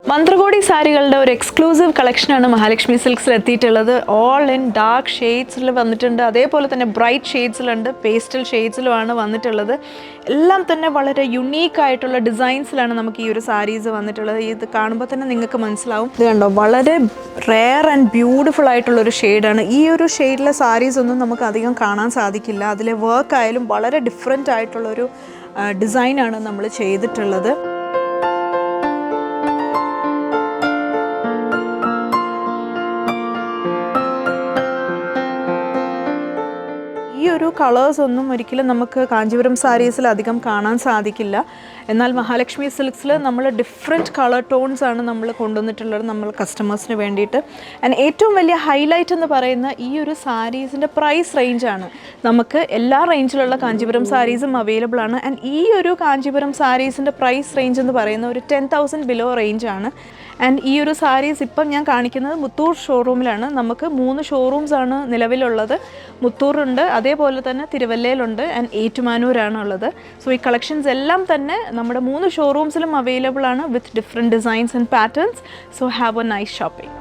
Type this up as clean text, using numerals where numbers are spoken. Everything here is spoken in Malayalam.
മന്ത്രകോടി സാരികളുടെ ഒരു എക്സ്ക്ലൂസീവ് കളക്ഷനാണ് മഹാലക്ഷ്മി സിൽക്സിൽ എത്തിയിട്ടുള്ളത്. ഓൾ ഇൻ ഡാർക്ക് ഷെയ്ഡ്സിൽ വന്നിട്ടുണ്ട്, അതേപോലെ തന്നെ ബ്രൈറ്റ് ഷെയ്ഡ്സിലുണ്ട്, പേസ്റ്റൽ ഷെയ്ഡ്സിലുമാണ് വന്നിട്ടുള്ളത്. എല്ലാം തന്നെ വളരെ യുണീക്ക് ആയിട്ടുള്ള ഡിസൈൻസിലാണ് നമുക്ക് ഈ ഒരു സാരീസ് വന്നിട്ടുള്ളത്. ഇത് കാണുമ്പോൾ തന്നെ നിങ്ങൾക്ക് മനസ്സിലാവും. ഇത് കണ്ടോ, വളരെ റെയർ ആൻഡ് ബ്യൂട്ടിഫുൾ ആയിട്ടുള്ളൊരു ഷെയ്ഡാണ്. ഈ ഒരു ഷെയ്ഡിലെ സാരീസ് ഒന്നും നമുക്ക് അധികം കാണാൻ സാധിക്കില്ല. അതിലെ വർക്ക് ആയാലും വളരെ ഡിഫറെൻ്റ് ആയിട്ടുള്ളൊരു ഡിസൈനാണ് നമ്മൾ ചെയ്തിട്ടുള്ളത്. ഈ ഒരു കളേഴ്സ് ഒന്നും ഒരിക്കലും നമുക്ക് കാഞ്ചീപുരം സാരീസിൽ അധികം കാണാൻ സാധിക്കില്ല. എന്നാൽ മഹാലക്ഷ്മി സിൽക്സിൽ നമ്മൾ ഡിഫറെൻറ്റ് കളർ ടോൺസ് ആണ് നമ്മൾ കൊണ്ടുവന്നിട്ടുള്ളത് നമ്മൾ കസ്റ്റമേഴ്സിന് വേണ്ടിയിട്ട്. ആൻഡ് ഏറ്റവും വലിയ ഹൈലൈറ്റ് എന്ന് പറയുന്ന ഈ ഒരു സാരീസിൻ്റെ പ്രൈസ് റേഞ്ചാണ്. നമുക്ക് എല്ലാ റേഞ്ചിലുള്ള കാഞ്ചീപുരം സാരീസും അവൈലബിൾ ആണ്. ആൻഡ് ഈ ഒരു കാഞ്ചീപുരം സാരീസിൻ്റെ പ്രൈസ് റേഞ്ച് എന്ന് പറയുന്ന ഒരു 10,000 ബിലോ റേഞ്ചാണ്. ആൻഡ് ഈ ഒരു സാരീസ് ഇപ്പം ഞാൻ കാണിക്കുന്നത് മുത്തൂർ ഷോറൂമിലാണ്. നമുക്ക് 3 ഷോറൂംസ് ആണ് നിലവിലുള്ളത്. മുത്തൂറുണ്ട്, അതേപോലെ തന്നെ തിരുവല്ലയിലുണ്ട്, ആൻഡ് ഏറ്റുമാനൂരാണ് ഉള്ളത്. സോ ഈ കളക്ഷൻസ് എല്ലാം തന്നെ നമ്മുടെ 3 ഷോറൂംസിലും അവൈലബിൾ ആണ് with different designs and patterns. So have A nice shopping.